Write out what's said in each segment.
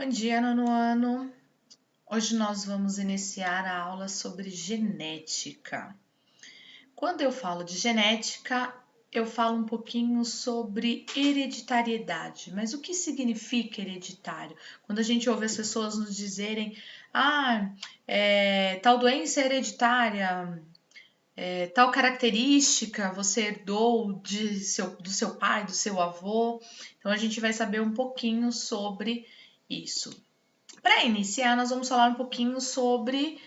Bom dia, nono ano. Hoje nós vamos iniciar a aula sobre genética. Quando eu falo de genética, eu falo um pouquinho sobre hereditariedade. Mas o que significa hereditário? Quando a gente ouve as pessoas nos dizerem, tal doença é hereditária, tal característica você herdou do seu pai, do seu avô. Então a gente vai saber um pouquinho sobre isso. Para iniciar, nós vamos falar um pouquinho sobre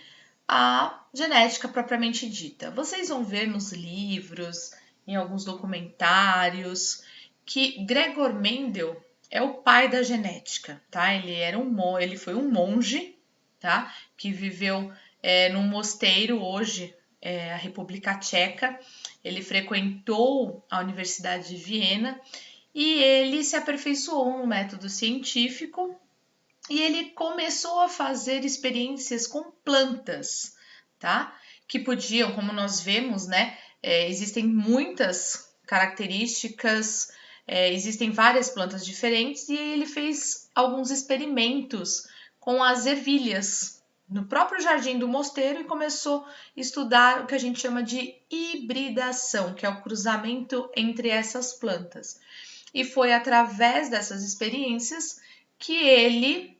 a genética propriamente dita. Vocês vão ver nos livros, em alguns documentários, que Gregor Mendel é o pai da genética, tá? Ele foi um monge, tá? Que viveu num mosteiro hoje, a República Tcheca. Ele frequentou a Universidade de Viena e ele se aperfeiçoou no método científico e ele começou a fazer experiências com plantas, tá? Que podiam, como nós vemos, né? Existem muitas características, existem várias plantas diferentes e ele fez alguns experimentos com as ervilhas no próprio jardim do mosteiro e começou a estudar o que a gente chama de hibridação, que é o cruzamento entre essas plantas. E foi através dessas experiências que ele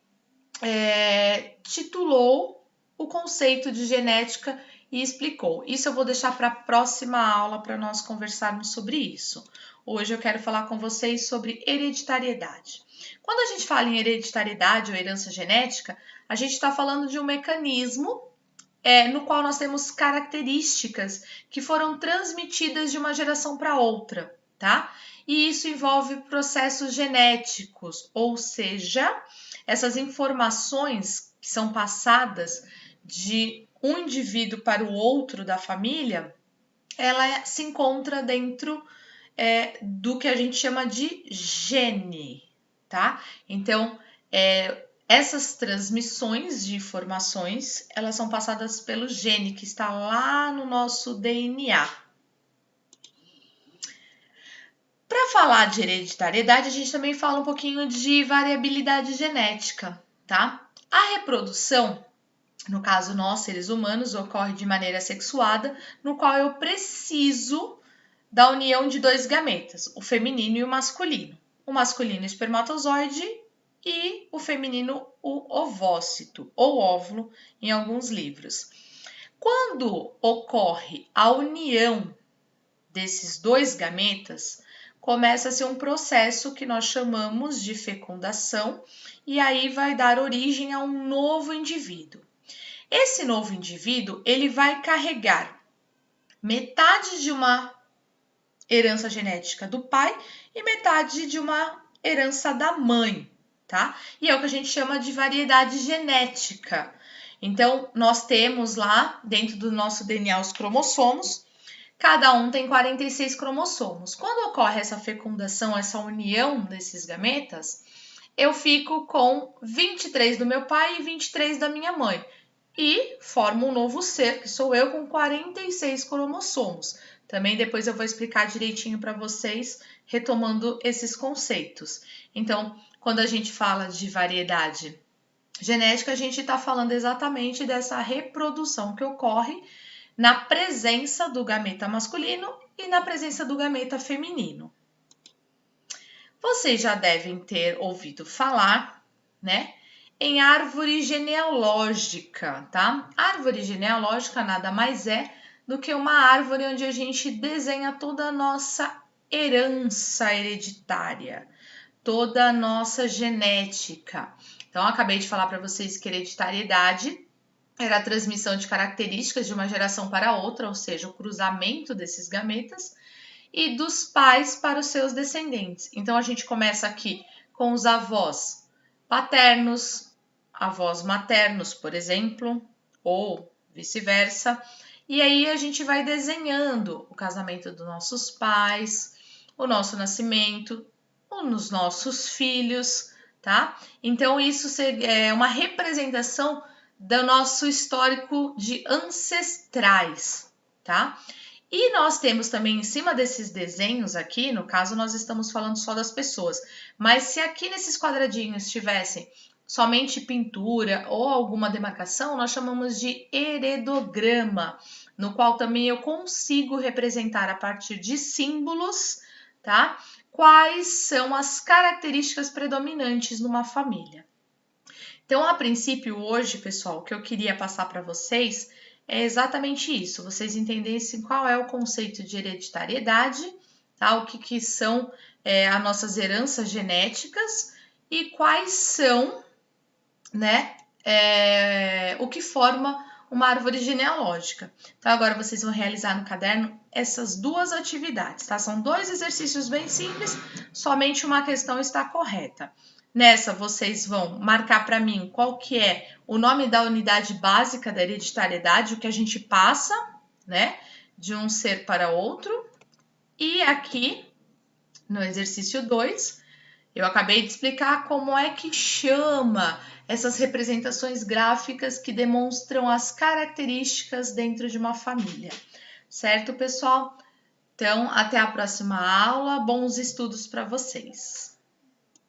titulou o conceito de genética e explicou. Isso eu vou deixar para a próxima aula para nós conversarmos sobre isso. Hoje eu quero falar com vocês sobre hereditariedade. Quando a gente fala em hereditariedade ou herança genética, a gente está falando de um mecanismo no qual nós temos características que foram transmitidas de uma geração para outra, tá? E isso envolve processos genéticos, ou seja, essas informações que são passadas de um indivíduo para o outro da família, ela se encontra dentro do que a gente chama de gene, tá? Então, essas transmissões de informações, elas são passadas pelo gene que está lá no nosso DNA. Para falar de hereditariedade, a gente também fala um pouquinho de variabilidade genética, tá? A reprodução, no caso nós, seres humanos, ocorre de maneira sexuada, no qual eu preciso da união de dois gametas, o feminino e o masculino. O masculino, o espermatozoide, e o feminino, o ovócito, ou óvulo, em alguns livros. Quando ocorre a união desses dois gametas, começa-se um processo que nós chamamos de fecundação, e aí vai dar origem a um novo indivíduo. Esse novo indivíduo, ele vai carregar metade de uma herança genética do pai e metade de uma herança da mãe, tá? E é o que a gente chama de variedade genética. Então, nós temos lá dentro do nosso DNA os cromossomos, cada um tem 46 cromossomos. Quando ocorre essa fecundação, essa união desses gametas, eu fico com 23 do meu pai e 23 da minha mãe. E formo um novo ser, que sou eu, com 46 cromossomos. Também depois eu vou explicar direitinho para vocês, retomando esses conceitos. Então, quando a gente fala de variedade genética, a gente está falando exatamente dessa reprodução que ocorre na presença do gameta masculino e na presença do gameta feminino. Vocês já devem ter ouvido falar, né, em árvore genealógica, tá? Árvore genealógica nada mais é do que uma árvore onde a gente desenha toda a nossa herança hereditária, toda a nossa genética. Então, eu acabei de falar para vocês que hereditariedade era a transmissão de características de uma geração para outra, ou seja, o cruzamento desses gametas, e dos pais para os seus descendentes. Então, a gente começa aqui com os avós paternos, avós maternos, por exemplo, ou vice-versa. E aí a gente vai desenhando o casamento dos nossos pais, o nosso nascimento, os nossos filhos, tá? Então, isso é uma representação do nosso histórico de ancestrais, tá? E nós temos também em cima desses desenhos aqui, no caso nós estamos falando só das pessoas, mas se aqui nesses quadradinhos tivessem somente pintura ou alguma demarcação, nós chamamos de heredograma, no qual também eu consigo representar a partir de símbolos, tá? Quais são as características predominantes numa família. Então, a princípio, hoje, pessoal, o que eu queria passar para vocês é exatamente isso, vocês entendessem qual é o conceito de hereditariedade, tá? O que são as nossas heranças genéticas e quais são, né, o que forma uma árvore genealógica. Então, agora vocês vão realizar no caderno essas duas atividades, tá? São 2 exercícios bem simples, somente uma questão está correta. Nessa, vocês vão marcar para mim qual que é o nome da unidade básica da hereditariedade, o que a gente passa, né, de um ser para outro. E aqui, no exercício 2, eu acabei de explicar como é que chama essas representações gráficas que demonstram as características dentro de uma família. Certo, pessoal? Então, até a próxima aula. Bons estudos para vocês.